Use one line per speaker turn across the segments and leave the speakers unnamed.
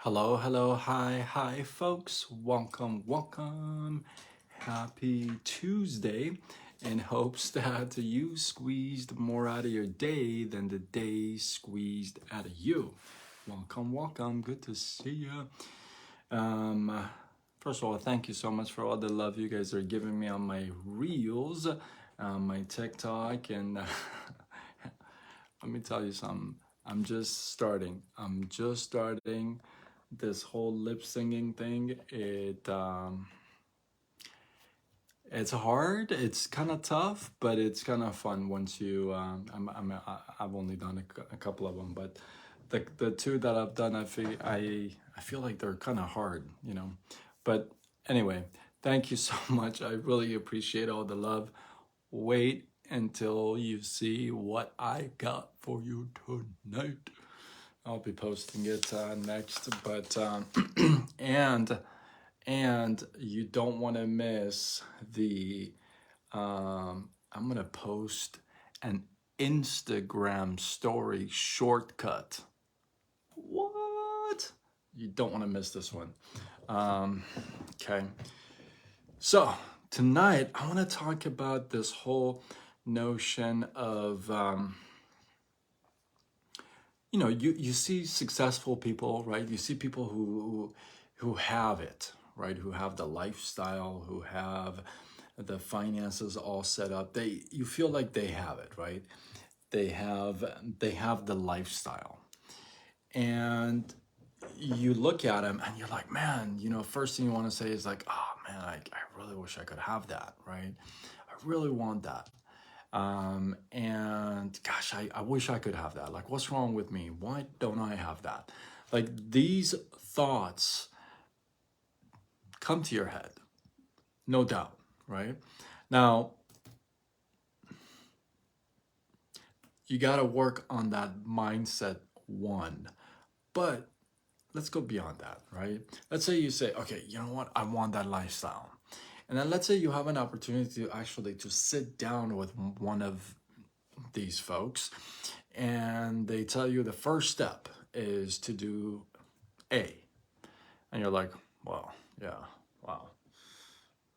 Hello, hello, hi, folks. Welcome. Happy Tuesday. In hopes that you squeezed more out of your day than the day squeezed out of you. Welcome. Good to see you. First of all, thank you so much for all the love you guys are giving me on my reels, my TikTok, and let me tell you something. I'm just starting. This whole lip singing thing. It's hard. It's kind of tough, but it's kind of fun once you. I've only done a couple of them, but the two that I've done, I feel like they're kind of hard. But anyway, thank you so much. I really appreciate all the love. Wait until you see what I got for you tonight. I'll be posting it next, but and you don't want to miss the. I'm gonna post an Instagram story shortcut. What? You don't want to miss this one. Okay. So tonight I want to talk about this whole notion of. You see successful people, right? You see people who have it, right? Who have the lifestyle, who have the finances all set up. You feel like they have it, right? They have the lifestyle. And you look at them and you're like, man, first thing you want to say is like, oh man, I really wish I could have that, right? I really want that. And gosh, I wish I could have that. Like, what's wrong with me? Why don't I have that? Like, these thoughts come to your head, no doubt, right? Now, you got to work on that mindset one. But let's go beyond that, right? Let's say you say, okay, you know what? I want that lifestyle. And then let's say you have an opportunity to sit down with one of these folks and they tell you the first step is to do A. And you're like, well, yeah, wow,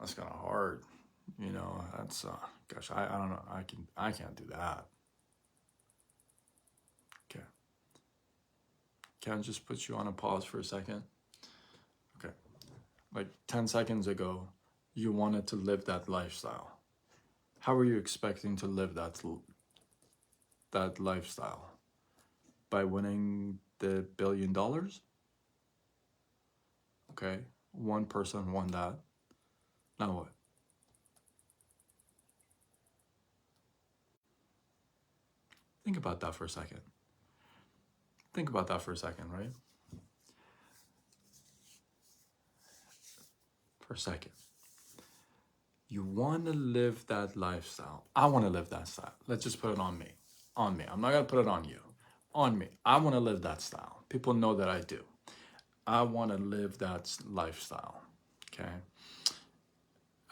that's kind of hard. That's gosh, I don't know. I can't do that. Okay. Can I just put you on a pause for a second? Okay. Like 10 seconds ago, you wanted to live that lifestyle. How are you expecting to live that lifestyle? By winning the $1 billion? Okay. One person won that. Now what? Think about that for a second. Think about that for a second, right? For a second. You want to live that lifestyle. I want to live that style. Let's just put it on me. On me. I'm not going to put it on you. On me. I want to live that style. People know that I do. I want to live that lifestyle. Okay.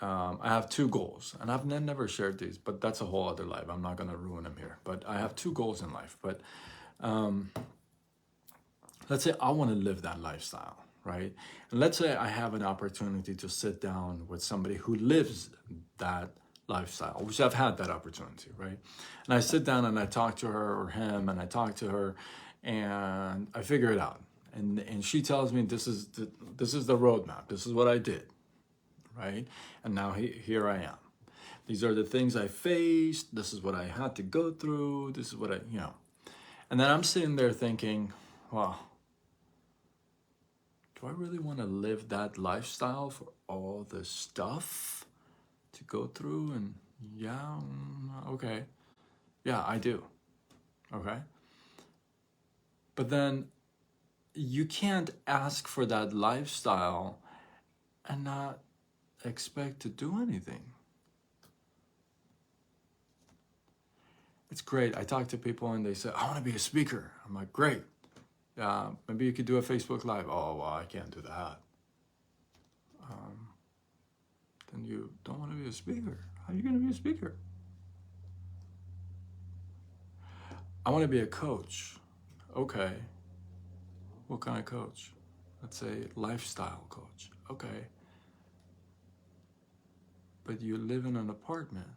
I have two goals, and I've never shared these, but that's a whole other life. I'm not going to ruin them here. But I have two goals in life. But let's say I want to live that lifestyle, right? And let's say I have an opportunity to sit down with somebody who lives that lifestyle, which I've had that opportunity, right? And I sit down and I talk to her or him, and I talk to her, and I figure it out. And she tells me this is the roadmap. This is what I did, right? And now here I am. These are the things I faced. This is what I had to go through. This is what And then I'm sitting there thinking, well, do I really want to live that lifestyle for all the stuff to go through? And yeah, okay. Yeah, I do. Okay. But then you can't ask for that lifestyle and not expect to do anything. It's great. I talk to people and they say, I want to be a speaker. I'm like, great. Maybe you could do a Facebook Live. Oh, well, I can't do that. Then you don't want to be a speaker. How are you going to be a speaker? I want to be a coach. Okay. What kind of coach? Let's say lifestyle coach. Okay, but you live in an apartment,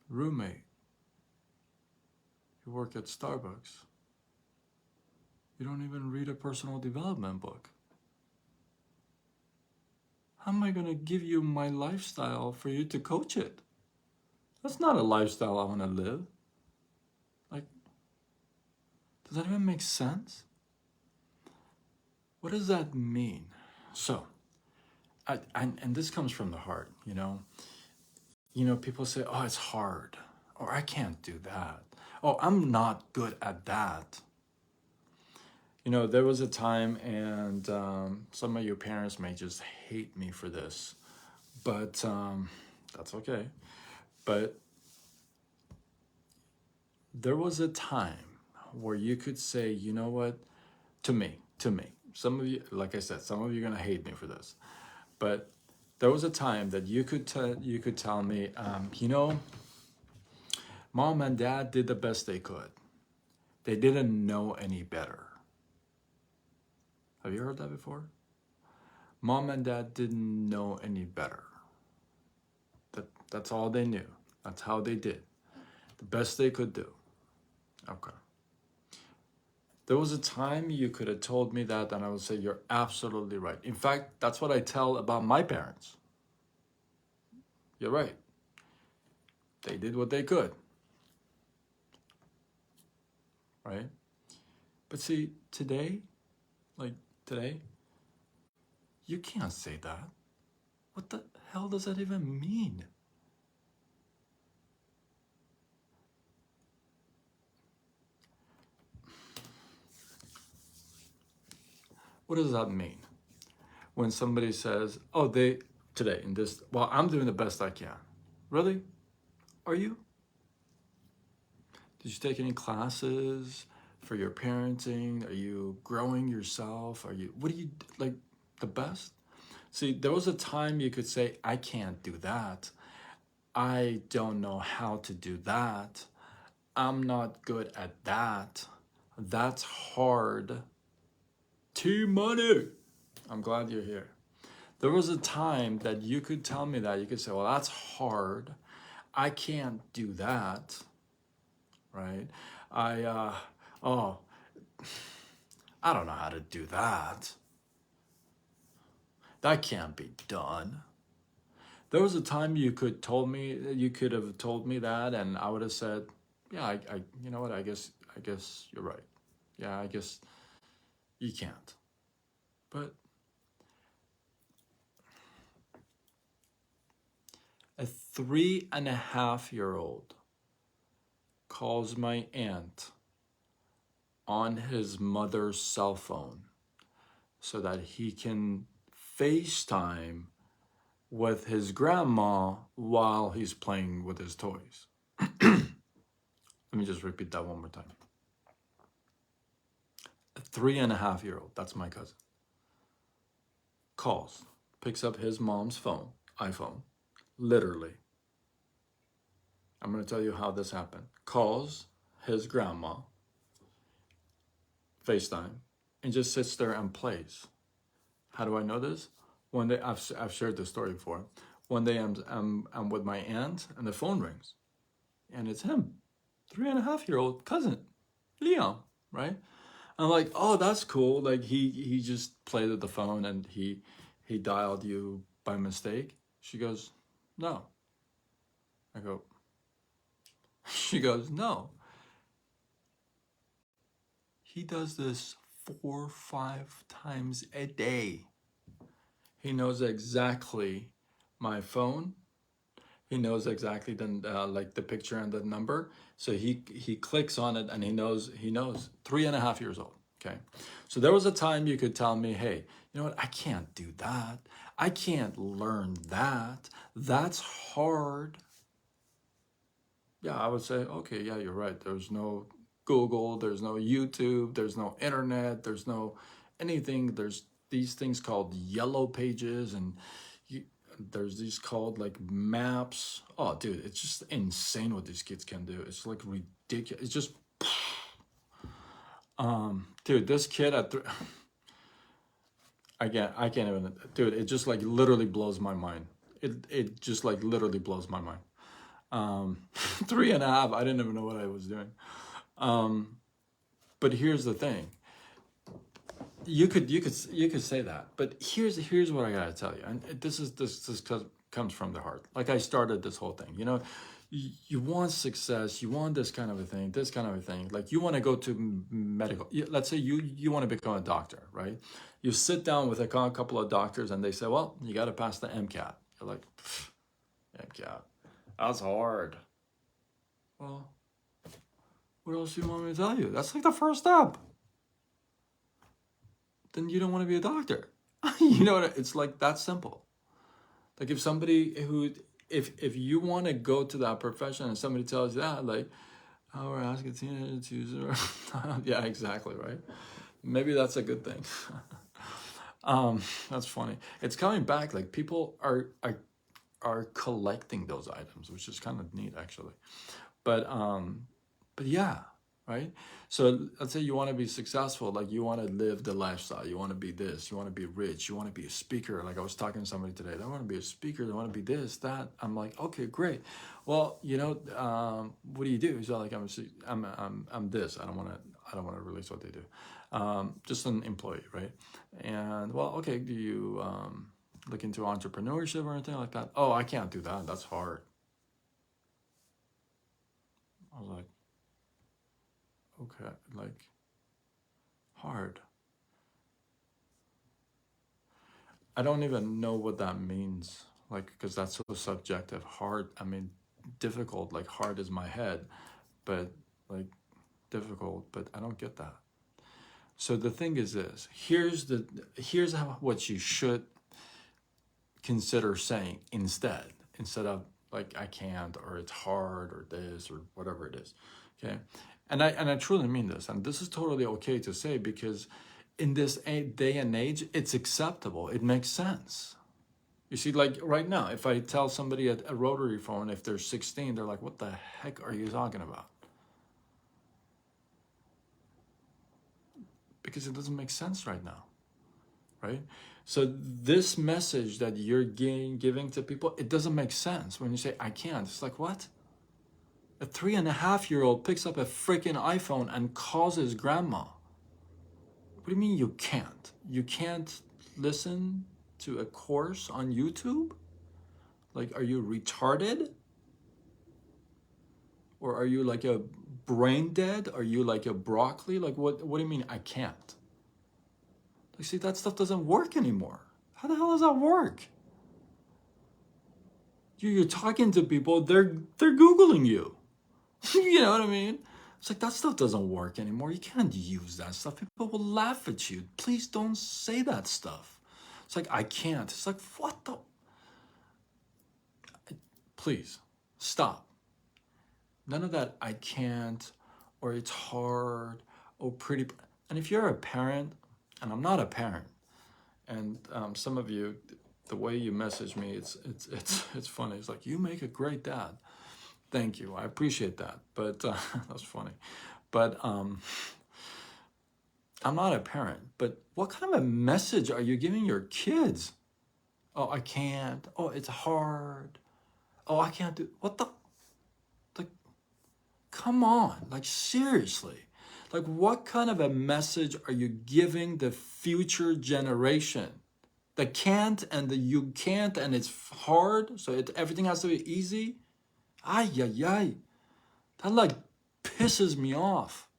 roommate, you work at Starbucks. You don't even read a personal development book. How am I going to give you my lifestyle for you to coach it? That's not a lifestyle I want to live. Like, does that even make sense? What does that mean? So, and this comes from the heart, you know. People say, "Oh, it's hard," or "I can't do that." "Oh, I'm not good at that." There was a time, and some of your parents may just hate me for this, but that's okay. But there was a time where you could say, you know what, to me, some of you, like I said, some of you are gonna hate me for this, but there was a time that you could tell me, mom and dad did the best they could. They didn't know any better. Have you heard that before? Mom and dad didn't know any better. That's all they knew. That's how they did. The best they could do. Okay. There was a time you could have told me that, and I would say, you're absolutely right. In fact, that's what I tell about my parents. You're right. They did what they could. Right? But see, today, you can't say that. What the hell does that even mean? What does that mean? When somebody says, "Oh, today in this, well, I'm doing the best I can." Really? Are you? Did you take any classes for your parenting? Are you growing yourself? What do you, like, the best? See, there was a time you could say, "I can't do that. I don't know how to do that. I'm not good at that. That's hard." T-Money. I'm glad you're here. There was a time that you could tell me that. You could say, "Well, that's hard. I can't do that." Right? Oh, I don't know how to do that. That can't be done. There was a time you could have told me that, and I would have said, "Yeah, you know what? I guess you're right. Yeah, I guess you can't." But a 3.5-year-old calls my aunt on his mother's cell phone so that he can FaceTime with his grandma while he's playing with his toys. Let me just repeat that one more time. A 3.5-year-old, that's my cousin, calls, picks up his mom's phone, iPhone, literally. I'm going to tell you how this happened. Calls his grandma, FaceTime, and just sits there and plays. How do I know this? One day, I've shared this story before. One day I'm with my aunt and the phone rings, and it's him, 3.5-year-old cousin, Leon, right? I'm like, "Oh, that's cool." Like he just played with the phone and he dialed you by mistake. She goes, "No." I go, she goes, "No." He does this 4-5 times a day. He knows exactly my phone. He knows exactly the picture and the number. So he clicks on it and he knows. 3.5 years old. Okay. So there was a time you could tell me, "Hey, you know what? I can't do that. I can't learn that. That's hard." Yeah, I would say, "Okay, yeah, you're right. There's no Google, there's no YouTube, there's no internet, there's no anything. There's these things called yellow pages, and you, there's these called like maps." Oh, dude, it's just insane what these kids can do. It's like ridiculous. It's just, dude, this kid at I can't even, dude. It just like literally blows my mind. It just like literally blows my mind. 3.5. I didn't even know what I was doing. Um, but here's the thing. You could say that, but here's what I gotta tell you, and comes from the heart. Like I started this whole thing. You want success, you want this kind of a thing, this kind of a thing. Like you want to go to medical. Let's say you want to become a doctor, right? You sit down with a couple of doctors, and they say, well, you got to pass the MCAT. You're like, MCAT, that's hard. Well, what else do you want me to tell you? That's like the first step. Then you don't want to be a doctor. You know what? It's like that simple. Like if somebody who, if you want to go to that profession and somebody tells you that, like, oh, we're asking teenagers to use it. Yeah, exactly, right? Maybe that's a good thing. That's funny. It's coming back. Like people are collecting those items, which is kind of neat, actually. But yeah, right. So let's say you want to be successful, like you want to live the lifestyle, you want to be this, you want to be rich, you want to be a speaker. Like I was talking to somebody today, they want to be a speaker, they want to be this, that. I'm like, okay, great. Well, what do you do? He's like, I'm this. I don't want to release what they do. Just an employee, right? And well, okay, do you look into entrepreneurship or anything like that? Oh, I can't do that. That's hard. I was like, okay, like hard. I don't even know what that means. Like, because that's so subjective. Hard, I mean, difficult, like hard is my head, but like difficult, but I don't get that. So the thing is this, here's how what you should consider saying instead of like I can't, or it's hard, or this, or whatever it is. Okay. And I truly mean this, and this is totally okay to say, because in this day and age, it's acceptable. It makes sense. You see, like right now, if I tell somebody a rotary phone, if they're 16, they're like, what the heck are you talking about? Because it doesn't make sense right now, right? So this message that you're giving to people, it doesn't make sense. When you say, I can't, it's like, what? A 3.5-year-old picks up a freaking iPhone and calls his grandma. What do you mean you can't? You can't listen to a course on YouTube? Like, are you retarded? Or are you like a brain dead? Are you like a broccoli? Like, what do you mean I can't? Like, see, that stuff doesn't work anymore. How the hell does that work? You're talking to people, they're Googling you. You know what I mean? It's like that stuff doesn't work anymore. You can't use that stuff. People will laugh at you. Please don't say that stuff. It's like, I can't. It's like, what the? Please, stop. None of that I can't, or it's hard, or pretty. And if you're a parent, and I'm not a parent, and some of you, the way you message me, it's funny. It's like, you make a great dad. Thank you. I appreciate that. But that's funny. But I'm not a parent. But what kind of a message are you giving your kids? Oh, I can't. Oh, it's hard. Oh, I can't do. What the? Like, come on. Like, seriously. Like, what kind of a message are you giving the future generation? The can't and the you can't, and it's hard, so everything has to be easy? Ay, ay, ay. That like pisses me off.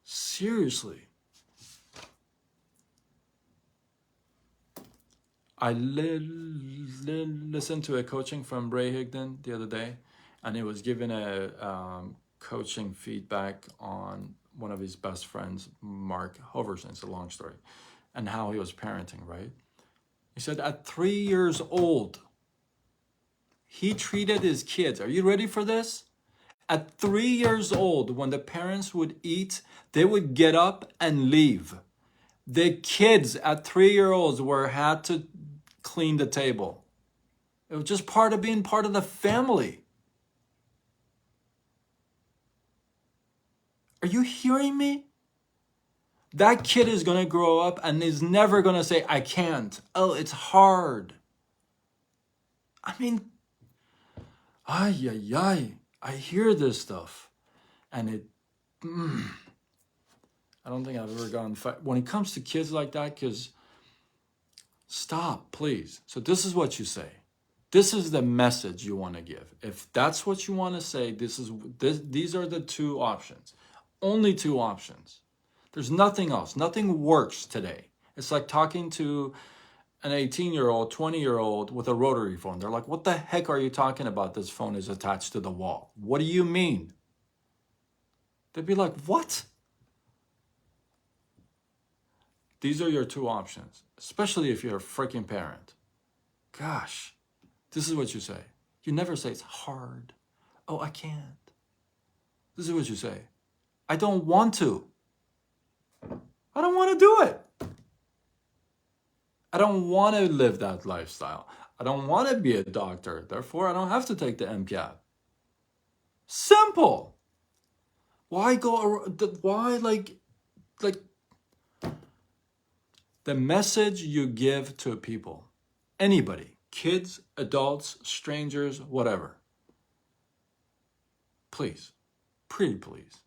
Seriously. I listened to a coaching from Ray Higdon the other day, and he was giving a coaching feedback on one of his best friends, Mark Hoverson. It's a long story, and how he was parenting, right? He said at 3 years old, he treated his kids. Are you ready for this? At 3 years old, when the parents would eat, they would get up and leave. The kids at 3-year-olds had to clean the table. It was just part of being part of the family. Are you hearing me? That kid is going to grow up and is never going to say, I can't. Oh, it's hard. I mean, ay, ay, ay. I hear this stuff. And I don't think I've ever gotten when it comes to kids like that, because stop, please. So this is what you say. This is the message you want to give. If that's what you want to say, these are the two options. Only two options. There's nothing else. Nothing works today. It's like talking to an 18-year-old, 20-year-old with a rotary phone. They're like, what the heck are you talking about? This phone is attached to the wall. What do you mean? They'd be like, what? These are your two options, especially if you're a freaking parent. Gosh, this is what you say. You never say it's hard. Oh, I can't. This is what you say. I don't want to. I don't want to do it. I don't want to live that lifestyle. I don't want to be a doctor. Therefore, I don't have to take the MCAT. Simple. Why like the message you give to people, anybody, kids, adults, strangers, whatever. Please, pretty please.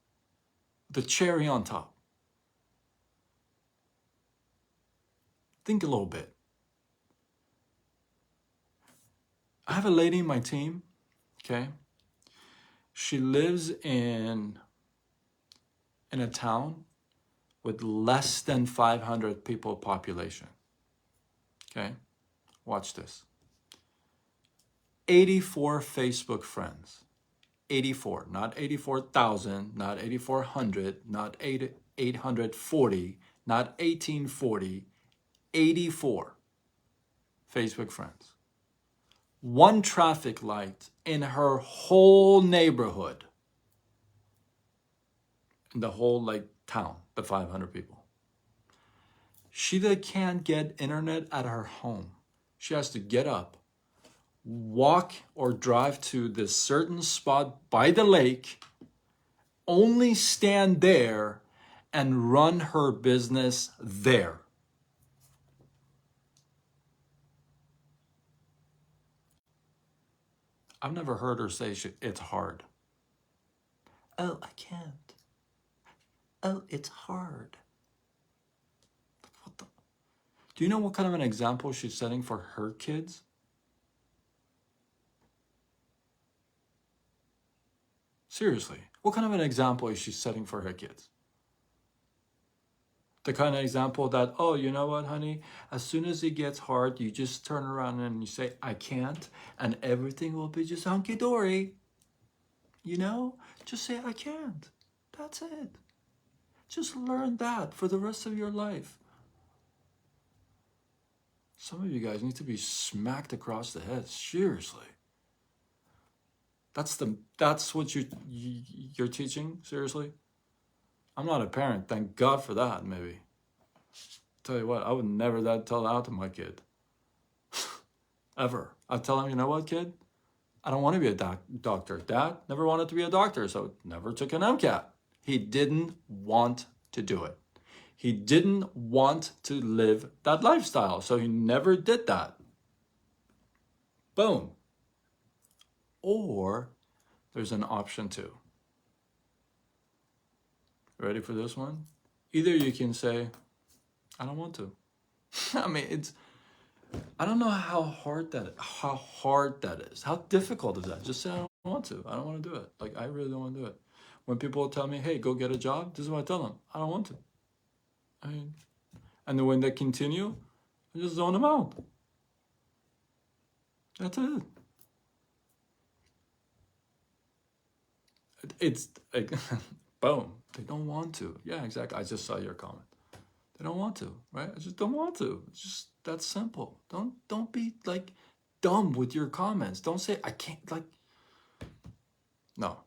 The cherry on top. Think a little bit. I have a lady in my team, okay? She lives in a town with less than 500 people population, okay? Watch this. 84 Facebook friends. 84, not 84,000, not 8,400, not 840, not 1840, 84 Facebook friends. One traffic light in her whole neighborhood. In the whole town, the 500 people. She can't get internet at her home. She has to get up, walk or drive to this certain spot by the lake, only stand there and run her business there. I've never heard her say it's hard. Oh, I can't. Oh, it's hard. What the? Do you know what kind of an example she's setting for her kids? Seriously, what kind of an example is she setting for her kids? The kind of example that, oh, you know what, honey? As soon as it gets hard, you just turn around and you say, I can't, and everything will be just hunky-dory. You know? Just say, I can't. That's it. Just learn that for the rest of your life. Some of you guys need to be smacked across the head. Seriously. That's what you're teaching? Seriously? I'm not a parent. Thank God for that, maybe. Tell you what, I would never tell that to my kid. Ever. I'd tell him, you know what, kid? I don't want to be a doctor. Dad never wanted to be a doctor, so never took an MCAT. He didn't want to do it. He didn't want to live that lifestyle, so he never did that. Boom. Or there's an option two. Ready for this one? Either you can say, I don't want to. I mean, I don't know how hard that is. How difficult is that? Just say, I don't want to. I don't want to do it. I really don't want to do it. When people tell me, hey, go get a job, this is what I tell them. I don't want to. I mean, and then when they continue, I just zone them out. That's it. It's like, boom. They don't want to. Yeah, exactly. I just saw your comment. They don't want to, right? I just don't want to. It's just that simple. Don't be dumb with your comments. Don't say I can't no.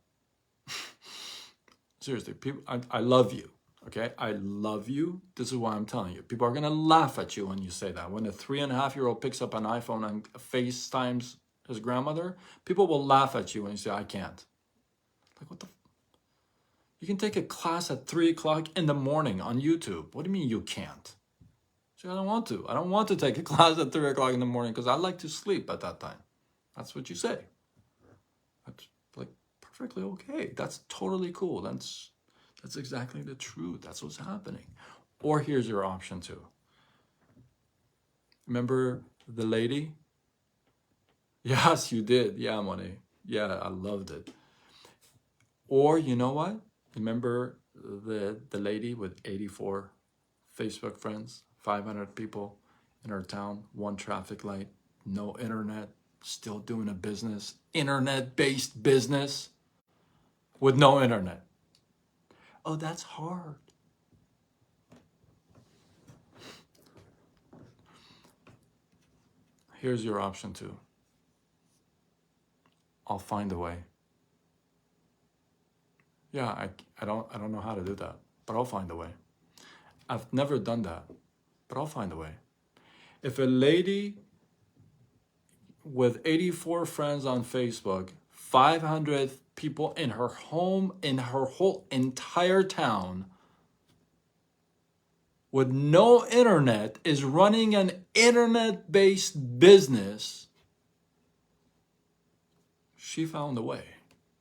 Seriously, people, I love you. Okay, I love you. This is why I'm telling you. People are gonna laugh at you when you say that. When a 3.5-year-old picks up an iPhone and FaceTimes his grandmother, people will laugh at you when you say I can't. What the? You can take a class at 3 o'clock in the morning on YouTube. What do you mean you can't? So I don't want to. I don't want to take a class at 3 o'clock in the morning because I like to sleep at that time. That's what you say. That's like perfectly okay. That's totally cool. That's exactly the truth. That's what's happening. Or here's your option two. Remember the lady? Yes, you did. Yeah, money. Yeah, I loved it. Or you know what? Remember the lady with 84 Facebook friends, 500 people in her town, one traffic light, no internet, still doing a business, internet-based business with no internet. Oh, that's hard. Here's your option two. I'll find a way. Yeah, I don't know how to do that, but I'll find a way. I've never done that, but I'll find a way. If a lady with 84 friends on Facebook, 500 people in her home, in her whole entire town, with no internet, is running an internet-based business, she found a way.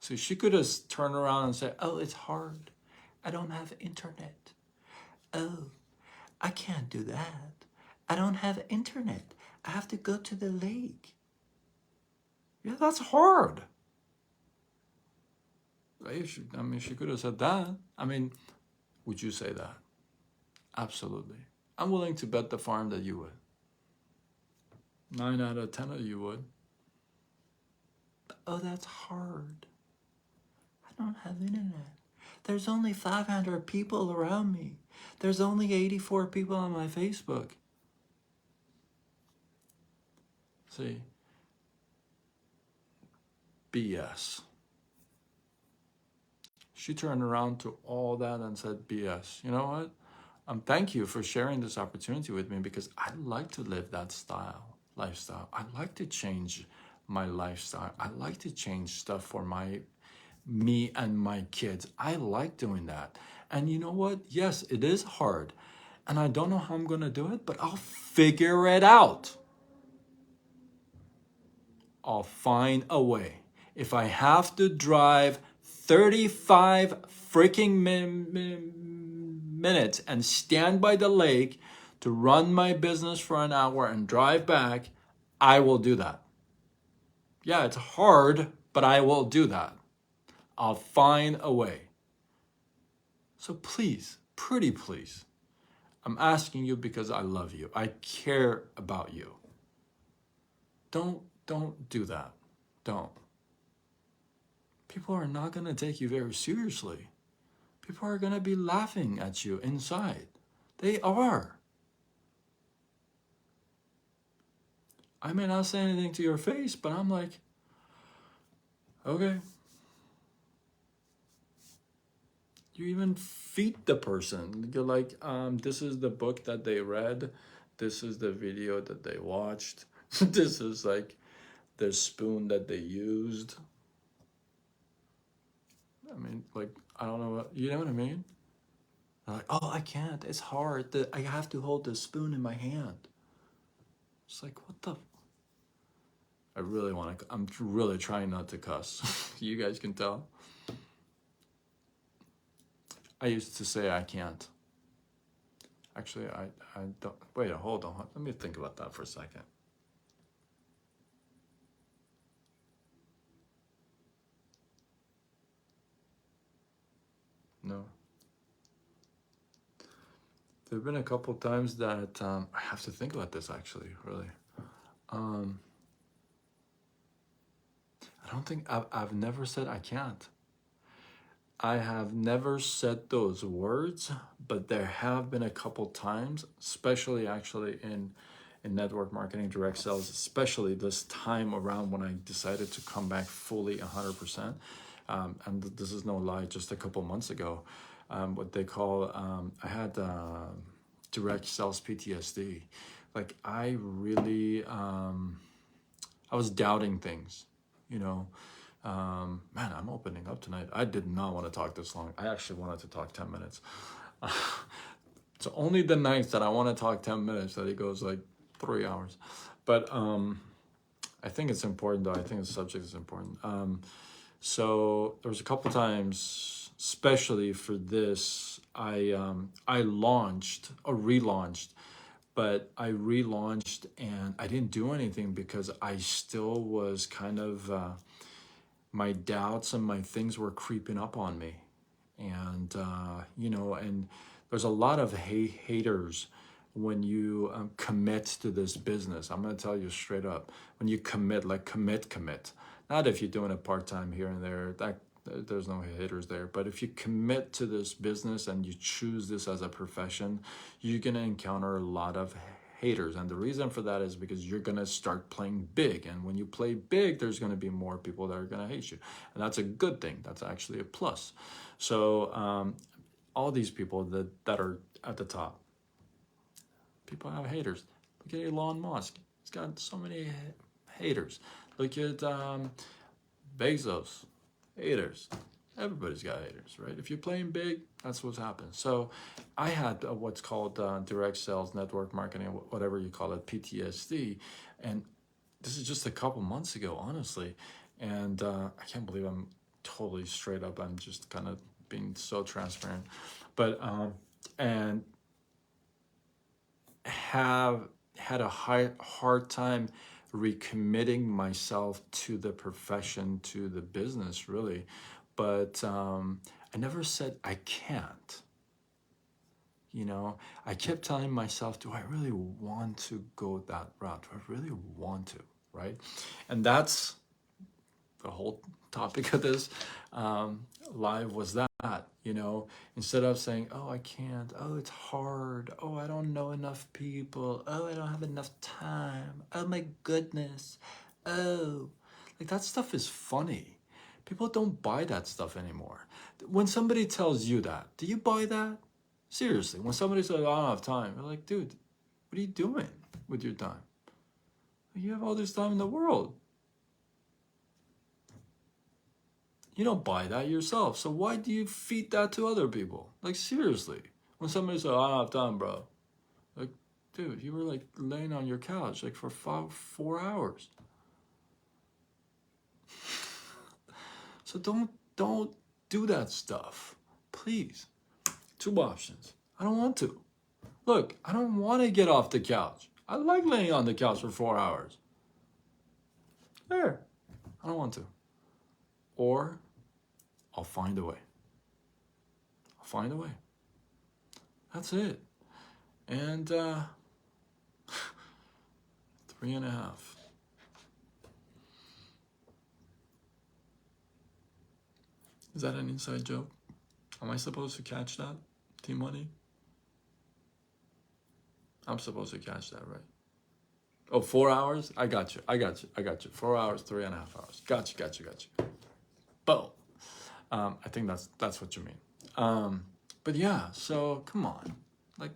So she could have turned around and said, oh, it's hard. I don't have internet. Oh, I can't do that. I don't have internet. I have to go to the lake. Yeah, that's hard. I mean, she could have said that. I mean, would you say that? Absolutely. I'm willing to bet the farm that you would. 9 out of 10 of you would. Oh, that's hard. I don't have internet. There's only 500 people around me. There's only 84 people on my Facebook. See? BS. She turned around to all that and said BS. You know what? Thank you for sharing this opportunity with me because I like to live that lifestyle. I like to change my lifestyle. I like to change stuff for me and my kids. I like doing that. And you know what? Yes, it is hard. And I don't know how I'm going to do it, but I'll figure it out. I'll find a way. If I have to drive 35 freaking minutes and stand by the lake to run my business for an hour and drive back, I will do that. Yeah, it's hard, but I will do that. I'll find a way. So please, pretty please, I'm asking you because I love you. I care about you. Don't do that. Don't. People are not going to take you very seriously. People are going to be laughing at you inside. They are. I may not say anything to your face, but I'm like, okay. You even feed the person. You're like, this is the book that they read. This is the video that they watched. This is like the spoon that they used. I mean, like, I don't know what, you know what I mean? They're like, oh, I can't. It's hard. I have to hold the spoon in my hand. It's like, what the? I really want to, I'm really trying not to cuss. You guys can tell. I used to say I can't. Actually, I don't, wait, hold on. Let me think about that for a second. No. There have been a couple times that I have to think about this actually, really. I don't think I've never said I can't. I have never said those words, but there have been a couple times, especially actually in network marketing, direct sales, especially this time around when I decided to come back fully 100%. And this is no lie, just a couple months ago, what they call, I had direct sales PTSD. Like I really, I was doubting things, you know, Man, I'm opening up tonight. I did not want to talk this long. I actually wanted to talk 10 minutes. It's only the nights that I want to talk 10 minutes that it goes like 3 hours. But I think it's important though. I think the subject is important. So there was a couple times, especially for this, I launched or relaunched, but I relaunched and I didn't do anything because I still was kind of my doubts and my things were creeping up on me, and and there's a lot of haters when you commit to this business. I'm going to tell you straight up, when you commit, like commit, not if you're doing it part-time here and there, that there's no haters there, but if you commit to this business and you choose this as a profession, you're going to encounter a lot of haters, and the reason for that is because you're going to start playing big, and when you play big, there's going to be more people that are going to hate you, and that's a good thing. That's actually a plus. So all these people that are at the top, people have haters. Look at Elon Musk. He's got so many haters. Look at Bezos. Haters. Everybody's got haters, right? If you're playing big, that's what's happened. So I had what's called direct sales, network marketing, whatever you call it, PTSD. And this is just a couple months ago, honestly. And I can't believe I'm totally straight up. I'm just kind of being so transparent. But, and have had a hard time recommitting myself to the profession, to the business, really. But I never said I can't. I kept telling myself, do I really want to go that route? Do I really want to, right? And that's the whole topic of this live was that, instead of saying, oh, I can't, oh, it's hard, oh, I don't know enough people, oh, I don't have enough time, oh my goodness, oh, like that stuff is funny. People don't buy that stuff anymore. When somebody tells you that, do you buy that? Seriously, when somebody says, I don't have time, you're like, dude, what are you doing with your time? You have all this time in the world. You don't buy that yourself. So why do you feed that to other people? Like, seriously. When somebody says, I don't have time, bro. Like, dude, you were like laying on your couch like for 4 hours. So don't do that stuff. Please. Two options. I don't want to. Look, I don't want to get off the couch. I like laying on the couch for 4 hours. There. I don't want to. Or I'll find a way. I'll find a way. That's it. And 3.5. Is that an inside joke? Am I supposed to catch that? Team Money? I'm supposed to catch that, right? Oh, 4 hours? I got you. 4 hours, 3.5 hours. Got you. Boom. I think that's what you mean. But yeah, so come on. Like,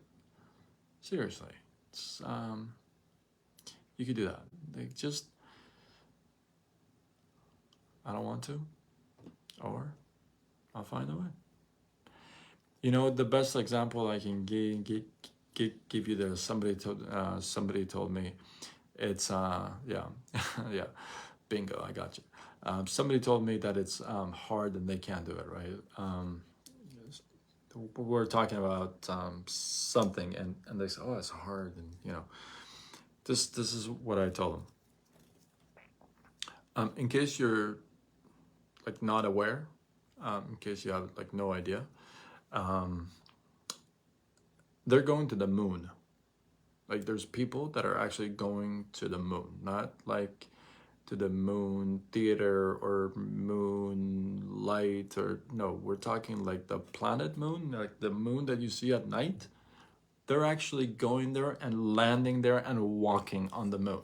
seriously. It's, you could do that. Like, just, I don't want to, or I'll find a way. The best example I can give you there. Somebody told me, it's yeah, yeah, bingo. I got you. Somebody told me that it's hard and they can't do it, right? We're talking about something, and they say, oh, it's hard, and this is what I told them. In case you're like not aware, in case you have like no idea, they're going to the moon. Like, there's people that are actually going to the moon, not like to the moon theater or moon light, or no, we're talking like the planet moon, like the moon that you see at night. They're actually going there and landing there and walking on the moon.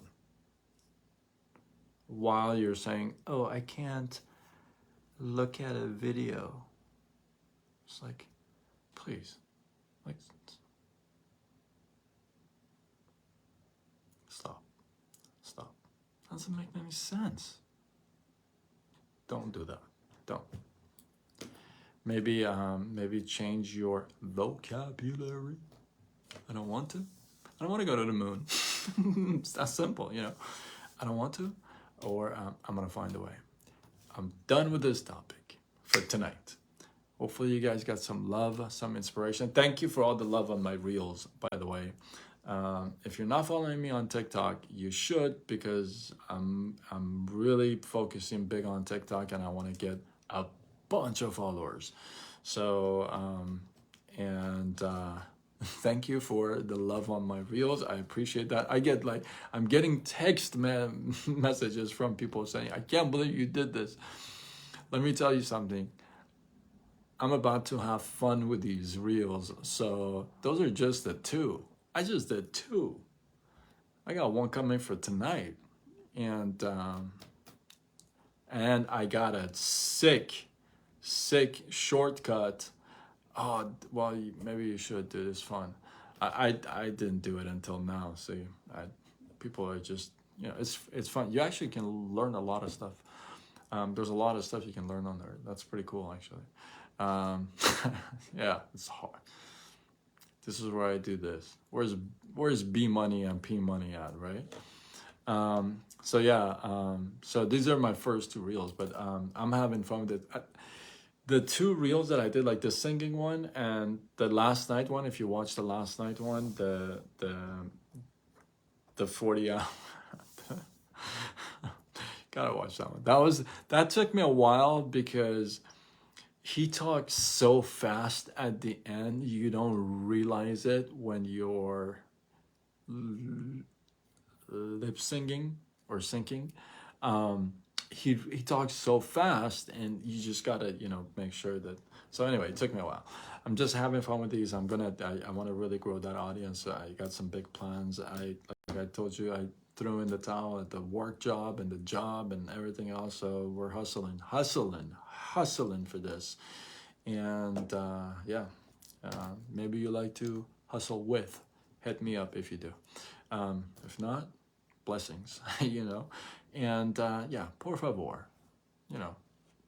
While you're saying, oh, I can't look at a video. It's like, please, like, stop. Doesn't make any sense. Don't do that. Don't. Maybe change your vocabulary. I don't want to. I don't want to go to the moon. It's that simple, you know. I don't want to, or I'm gonna find a way. I'm done with this topic for tonight. Hopefully you guys got some love, some inspiration. Thank you for all the love on my reels, by the way. If you're not following me on TikTok, you should, because I'm really focusing big on TikTok and I want to get a bunch of followers. So thank you for the love on my reels. I appreciate that. I'm getting text messages from people saying, I can't believe you did this. Let me tell you something. I'm about to have fun with these reels. So those are just the two. I just did two. I got one coming for tonight. And I got a sick shortcut. Oh, well, maybe you should do this fun. I didn't do it until now. See, people are just, you know, it's fun. You actually can learn a lot of stuff. There's a lot of stuff you can learn on there. That's pretty cool, actually. Yeah, it's hard. This is where I do this. Where's B money and P money at, right? So yeah, so these are my first two reels, but I'm having fun with it. The two reels that I did, like the singing one and the last night one, if you watch the last night one, the 40 hour, gotta watch that one. That took me a while because he talks so fast at the end, you don't realize it when you're lip singing or syncing. He talks so fast, and you just gotta, you know, make sure that. So anyway, it took me a while. I'm just having fun with these. I want to really grow that audience. I got some big plans. Like I told you, I threw in the towel at the work job and the job and everything else. So we're hustling for this. And yeah, maybe you like to hustle with. Hit me up if you do. If not, blessings, you know. And yeah, por favor, you know,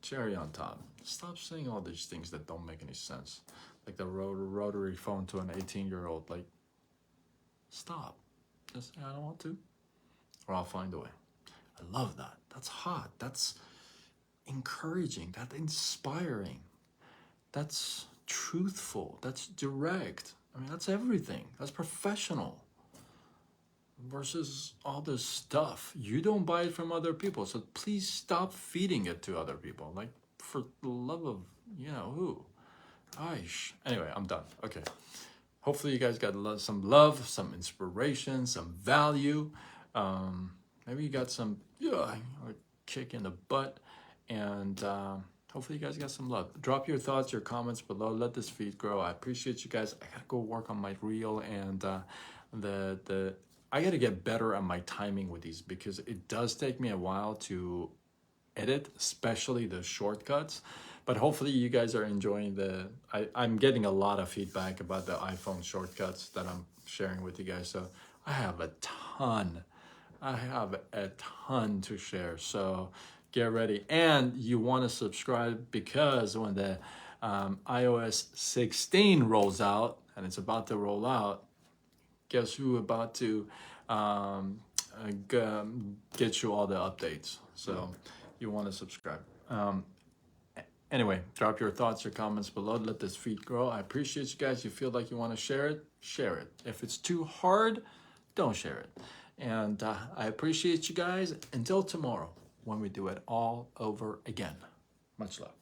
cherry on top. Stop saying all these things that don't make any sense. Like the rotary phone to an 18-year-old. Like, stop. Just say, I don't want to. Or I'll find a way. I love that. That's hot. That's encouraging. That's inspiring. That's truthful. That's direct. I mean, that's everything. That's professional. Versus all this stuff. You don't buy it from other people. So please stop feeding it to other people. Like, for the love of, you know, who? Aish. Anyway, I'm done. Okay. Hopefully you guys got some love, some inspiration, some value. Maybe you got some kick in the butt. And hopefully you guys got some love. Drop your thoughts, your comments below. Let this feed grow. I appreciate you guys. I gotta go work on my reel, and I gotta get better at my timing with these, because it does take me a while to edit, especially the shortcuts. But hopefully you guys are enjoying I'm getting a lot of feedback about the iPhone shortcuts that I'm sharing with you guys. So I have a ton to share. So get ready. And you want to subscribe, because when the iOS 16 rolls out, and it's about to roll out, guess who about to get you all the updates. So you want to subscribe. Anyway, drop your thoughts or comments below. Let this feed grow. I appreciate you guys. You feel like you want to share it, share it. If it's too hard, don't share it. And I appreciate you guys. Until tomorrow, when we do it all over again. Much love.